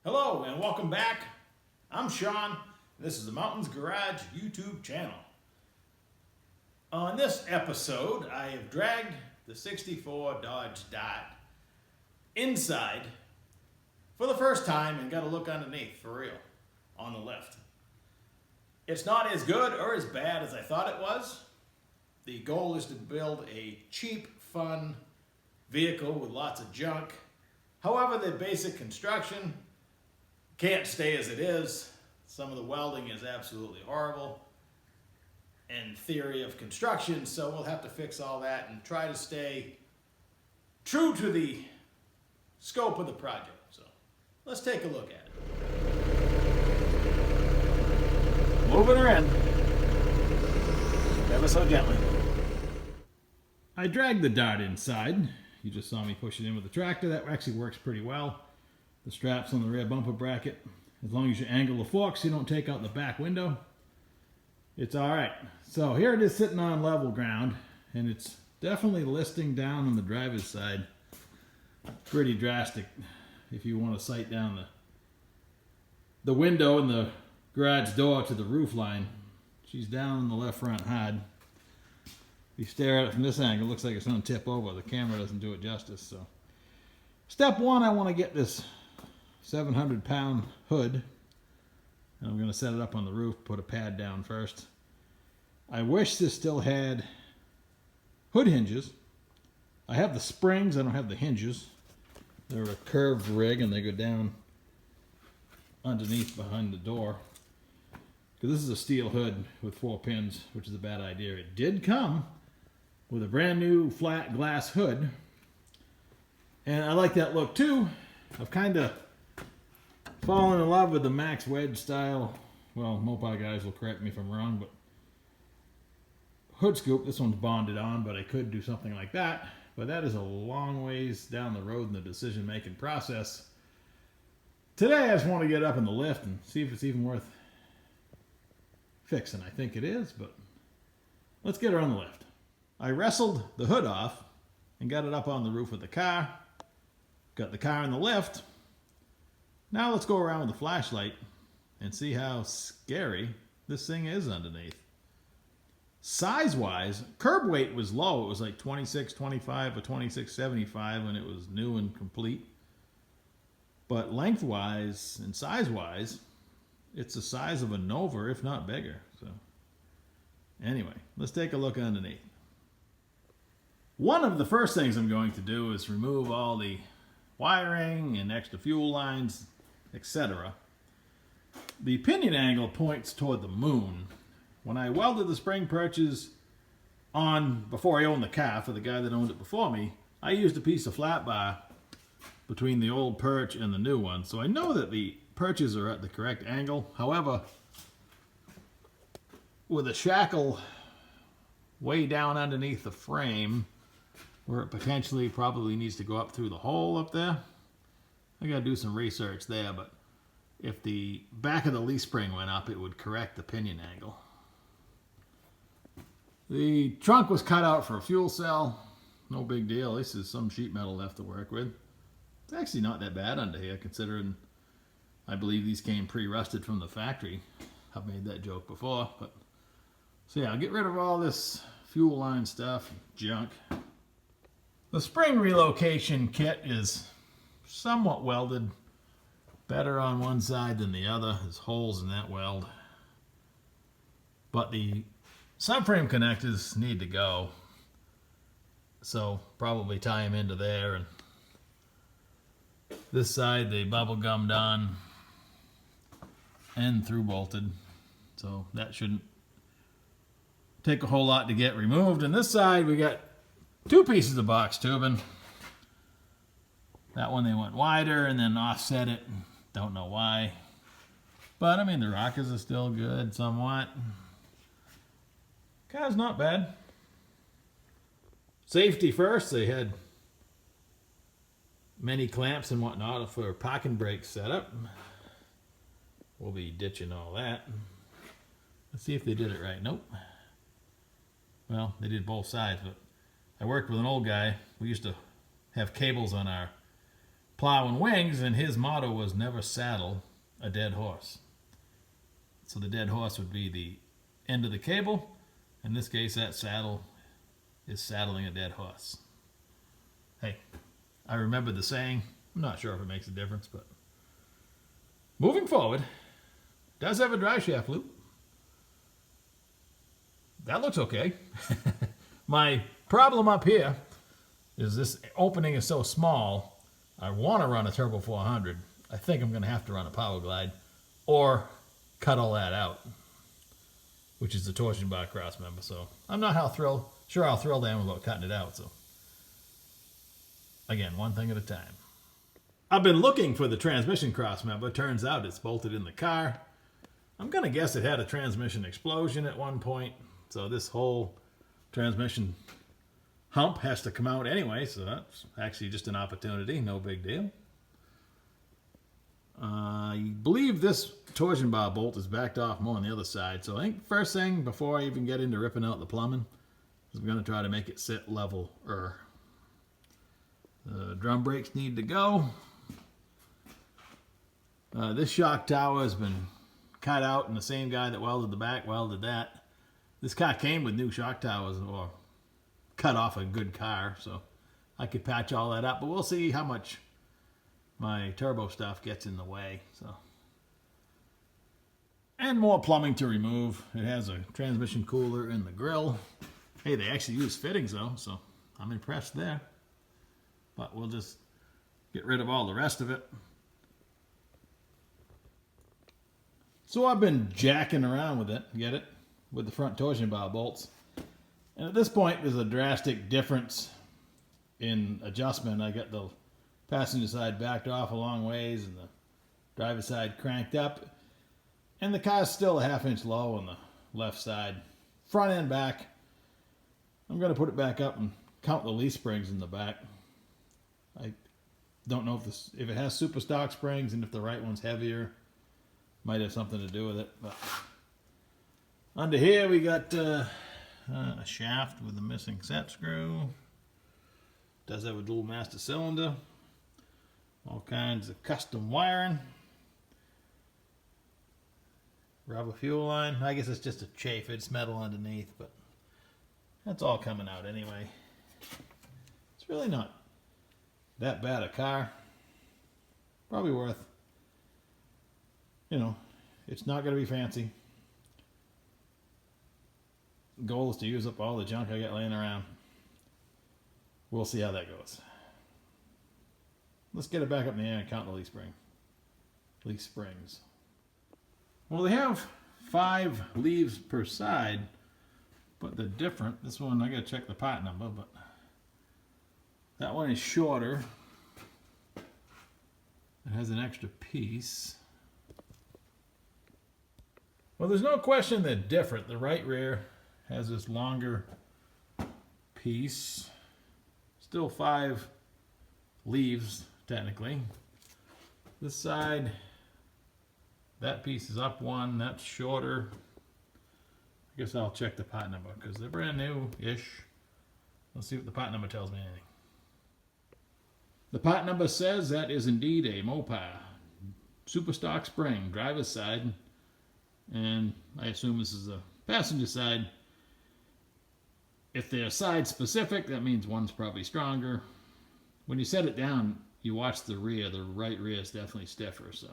Hello and welcome back. I'm Sean. This is the Mountains Garage YouTube channel. On this episode, I have dragged the 64 Dodge Dart inside for the first time and got a look underneath for real on the lift. It's not as good or as bad as I thought it was. The goal is to build a cheap, fun vehicle with lots of junk. However, the basic construction can't stay as it is. Some of the welding is absolutely horrible in theory of construction, so we'll have to fix all that and try to stay true to the scope of the project. So let's take a look at it. Moving her in ever so gently. I dragged the Dart inside. You just saw me push it in with the tractor. That actually works pretty well. The straps on the rear bumper bracket, as long as you angle the forks, you don't take out the back window, it's all right. So here it is sitting on level ground, and it's definitely listing down on the driver's side. Pretty drastic if you want to sight down the window and the garage door to the roof line. She's down on the left front hard. If you stare at it from this angle, it looks like it's going to tip over. The camera doesn't do it justice. So step one, I want to get this 700-pound hood, and I'm going to set it up on the roof, put a pad down first. I wish this still had hood hinges. I have the springs, I don't have the hinges. They're a curved rig and they go down underneath behind the door. Because this is a steel hood with 4 pins, which is a bad idea. It did come with a brand new flat glass hood, and I like that look too. I've kind of fallen in love with the Max Wedge style. Well, Mopar guys will correct me if I'm wrong, but hood scoop. This one's bonded on, but I could do something like that. But that is a long ways down the road in the decision-making process. Today, I just want to get up in the lift and see if it's even worth fixing. I think it is, but let's get her on the lift. I wrestled the hood off and got it up on the roof of the car. Got the car in the lift. Now let's go around with the flashlight and see how scary this thing is underneath. Size-wise, curb weight was low. It was like 2625 or 2675 when it was new and complete. But lengthwise and size-wise, it's the size of a Nova, if not bigger. So anyway, let's take a look underneath. One of the first things I'm going to do is remove all the wiring and extra fuel lines, etc. The pinion angle points toward the moon. When I welded the spring perches on before I owned the car for the guy that owned it before me, I used a piece of flat bar between the old perch and the new one. So I know that the perches are at the correct angle. However, with a shackle way down underneath the frame, where it potentially probably needs to go up through the hole up there, I gotta do some research there, but if the back of the leaf spring went up, it would correct the pinion angle. The trunk was cut out for a fuel cell. No big deal. This is some sheet metal left to work with. It's actually not that bad under here, considering I believe these came pre-rusted from the factory. I've made that joke before, but so yeah, I'll get rid of all this fuel line stuff, junk. The spring relocation kit is somewhat welded, better on one side than the other. There's holes in that weld. But the subframe connectors need to go. So probably tie them into there. And this side they bubble gummed on and through bolted. So that shouldn't take a whole lot to get removed. And this side we got 2 pieces of box tubing. That one they went wider and then offset it. Don't know why. But I mean, the rockers are still good somewhat. Car's not bad. Safety first, they had many clamps and whatnot for parking brake setup. We'll be ditching all that. Let's see if they did it right. Nope. Well, they did both sides, but I worked with an old guy. We used to have cables on our plowing wings, and his motto was never saddle a dead horse. So the dead horse would be the end of the cable. In this case, that saddle is saddling a dead horse. Hey, I remember the saying. I'm not sure if it makes a difference, but moving forward, does have a dry shaft loop. That looks okay. My problem up here is this opening is so small. I want to run a Turbo 400. I think I'm going to have to run a Power Glide or cut all that out, which is the torsion bar cross member. So I'm not how thrilled I am about cutting it out. So again, one thing at a time. I've been looking for the transmission cross member. Turns out it's bolted in the car. I'm going to guess it had a transmission explosion at one point. So this whole transmission hump has to come out anyway. So that's actually just an opportunity. No big deal. I believe this torsion bar bolt is backed off more on the other side. So I think first thing before I even get into ripping out the plumbing is I'm going to try to make it sit level. The drum brakes need to go. This shock tower has been cut out, and the same guy that welded the back welded that. This car came with new shock towers, or cut off a good car, so I could patch all that up. But we'll see how much my turbo stuff gets in the way. So, and more plumbing to remove. It has a transmission cooler in the grill. Hey, they actually use fittings though, so I'm impressed there. But we'll just get rid of all the rest of it. So I've been jacking around with it, get it? With the front torsion bar bolts. And at this point, there's a drastic difference in adjustment. I got the passenger side backed off a long ways and the driver's side cranked up. And the car's still a 1/2 inch low on the left side. Front and back. I'm going to put it back up and count the leaf springs in the back. I don't know if it has super stock springs and if the right one's heavier. Might have something to do with it. But under here we got a shaft with a missing set screw. Does have a dual master cylinder. All kinds of custom wiring. Rubber fuel line. I guess it's just a chafe. It's metal underneath, but that's all coming out anyway. It's really not that bad a car. Probably worth, it's not going to be fancy. The goal is to use up all the junk I got laying around. We'll see how that goes. Let's get it back up in the air and count the leaf springs. Well, they have 5 leaves per side, but they're different. This one, I got to check the part number, but that one is shorter. It has an extra piece. Well, there's no question they're different. The right rear has this longer piece. Still 5 leaves, technically. This side, that piece is up 1. That's shorter. I guess I'll check the part number because they're brand new-ish. Let's see what the part number tells me anything. The part number says that is indeed a Mopar super stock spring, driver's side. And I assume this is the passenger side. If they're side specific, that means one's probably stronger. When you set it down, you watch the rear. The right rear is definitely stiffer. So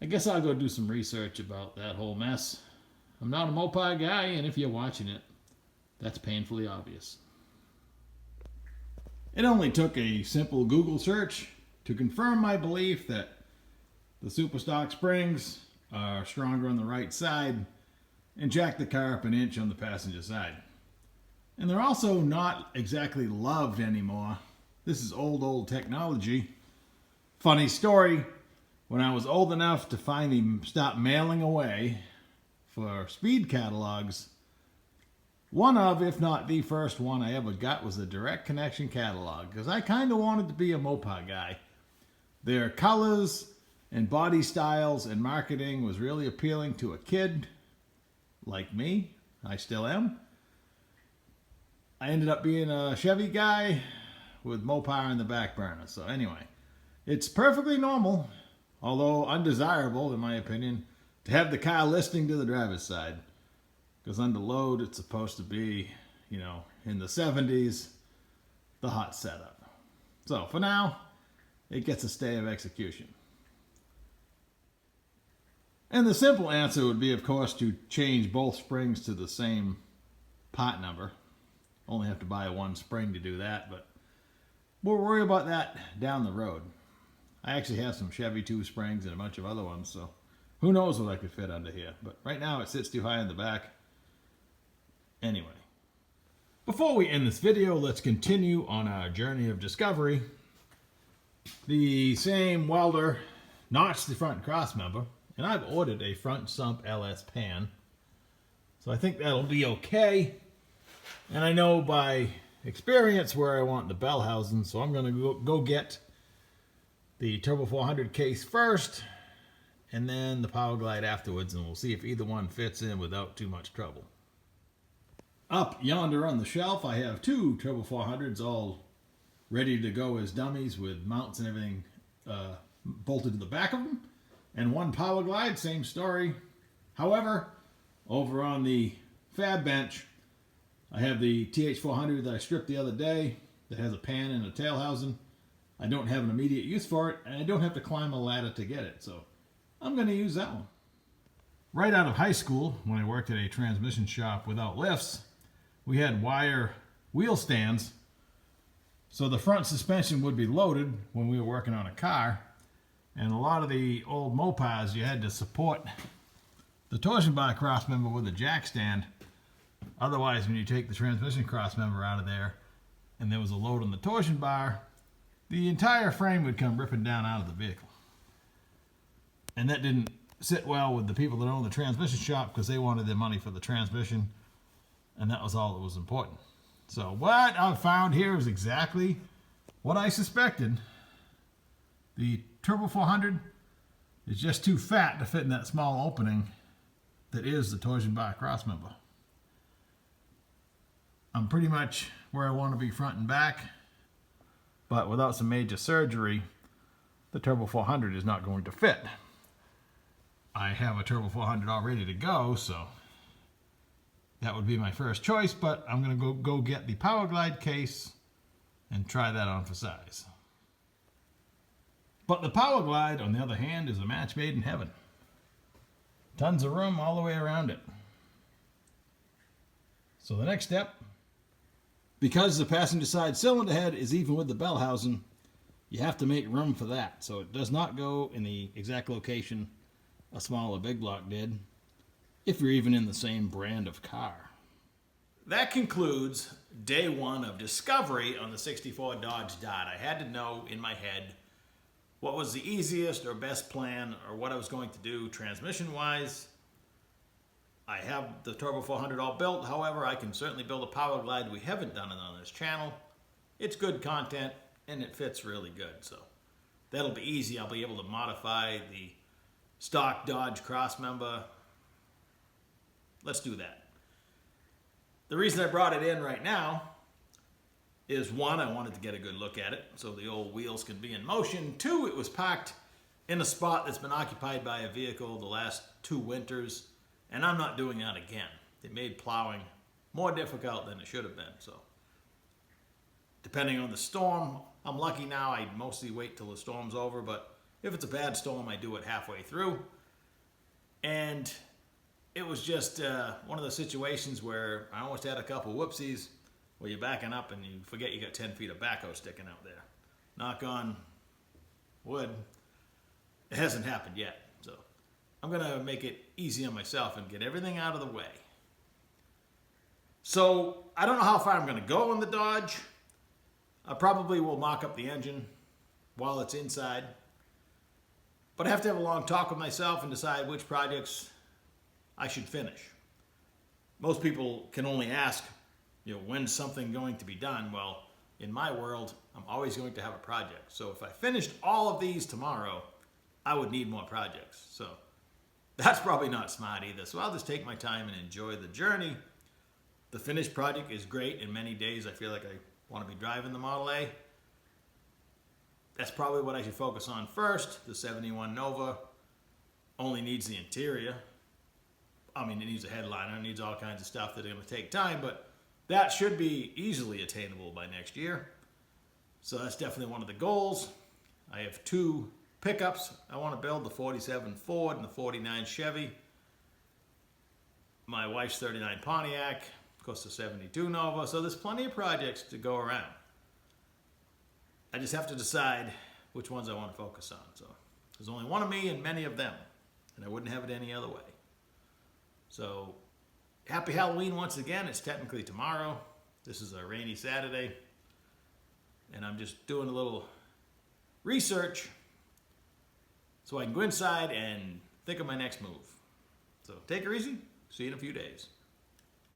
I guess I'll go do some research about that whole mess. I'm not a Mopar guy, and if you're watching it, that's painfully obvious. It only took a simple Google search to confirm my belief that the super stock springs are stronger on the right side and jack the car up 1 inch on the passenger side. And they're also not exactly loved anymore. This is old technology. Funny story, when I was old enough to finally stop mailing away for speed catalogs, one of, if not the first one I ever got was a direct connection catalog, because I kind of wanted to be a Mopar guy. Their colors and body styles and marketing was really appealing to a kid like me. I still am. I ended up being a Chevy guy with Mopar in the back burner. So anyway, It's perfectly normal, although undesirable in my opinion, to have the car listing to the driver's side. Because under load it's supposed to be, in the 70s, the hot setup. So for now, it gets a stay of execution. And the simple answer would be, of course, to change both springs to the same part number. Only have to buy one spring to do that, but we'll worry about that down the road. I actually have some Chevy 2 springs and a bunch of other ones, so who knows what I could fit under here. But right now it sits too high in the back. Anyway, before we end this video, let's continue on our journey of discovery. The same welder notched the front cross member, and I've ordered a front sump LS pan. So I think that'll be okay. And I know by experience where I want the bell housing, so I'm going to go get the Turbo 400 case first, and then the Power Glide afterwards, and we'll see if either one fits in without too much trouble. Up yonder on the shelf, I have 2 Turbo 400s all ready to go as dummies with mounts and everything bolted to the back of them, and 1 Power Glide, same story. However, over on the fab bench, I have the TH400 that I stripped the other day that has a pan and a tail housing. I don't have an immediate use for it, and I don't have to climb a ladder to get it, so I'm going to use that one. Right out of high school, when I worked at a transmission shop without lifts, we had wire wheel stands, so the front suspension would be loaded when we were working on a car, and a lot of the old Mopars, you had to support the torsion bar cross member with a jack stand. Otherwise, when you take the transmission cross member out of there and there was a load on the torsion bar, the entire frame would come ripping down out of the vehicle. And that didn't sit well with the people that owned the transmission shop, because they wanted their money for the transmission, and that was all that was important. So what I've found here is exactly what I suspected. The Turbo 400 is just too fat to fit in that small opening that is the torsion bar cross member. I'm pretty much where I want to be front and back, but without some major surgery, the Turbo 400 is not going to fit. I have a Turbo 400 all ready to go, so that would be my first choice, but I'm going to go get the Power Glide case and try that on for size. But the Power Glide, on the other hand, is a match made in heaven. Tons of room all the way around it. So the next step, because the passenger side cylinder head is even with the bell housing, you have to make room for that. So it does not go in the exact location a smaller big block did, if you're even in the same brand of car. That concludes day 1 of discovery on the 64 Dodge Dart. I had to know in my head what was the easiest or best plan, or what I was going to do transmission-wise. I have the Turbo 400 all built. However, I can certainly build a Power Glide. We haven't done it on this channel. It's good content, and it fits really good. So that'll be easy. I'll be able to modify the stock Dodge crossmember. Let's do that. The reason I brought it in right now is, 1, I wanted to get a good look at it so the old wheels can be in motion. 2, it was parked in a spot that's been occupied by a vehicle the last 2 winters, and I'm not doing that again. It made plowing more difficult than it should have been. So depending on the storm, I'm lucky now. I mostly wait till the storm's over, but if it's a bad storm, I do it halfway through. And it was just one of those situations where I almost had a couple whoopsies where you're backing up and you forget you got 10 feet of backhoe sticking out there. Knock on wood, it hasn't happened yet. So I'm going to make it easy on myself and get everything out of the way. So I don't know how far I'm going to go on the Dodge. I probably will mock up the engine while it's inside. But I have to have a long talk with myself and decide which projects I should finish. Most people can only ask, when's something going to be done? Well, in my world, I'm always going to have a project. So if I finished all of these tomorrow, I would need more projects. So that's probably not smart either. So I'll just take my time and enjoy the journey. The finished project is great. In many days, I feel like I want to be driving the Model A. that's probably what I should focus on first. The 71 Nova only needs the interior. I mean, it needs a headliner, it needs all kinds of stuff that are going to take time, but that should be easily attainable by next year. So that's definitely one of the goals. I have 2 pickups I want to build, the 47 Ford and the 49 Chevy. My wife's 39 Pontiac, of course the 72 Nova. So there's plenty of projects to go around. I just have to decide which ones I want to focus on. So there's only one of me and many of them, and I wouldn't have it any other way. So happy Halloween once again. It's technically tomorrow. This is a rainy Saturday, and I'm just doing a little research so I can go inside and think of my next move. So take her easy. See you in a few days.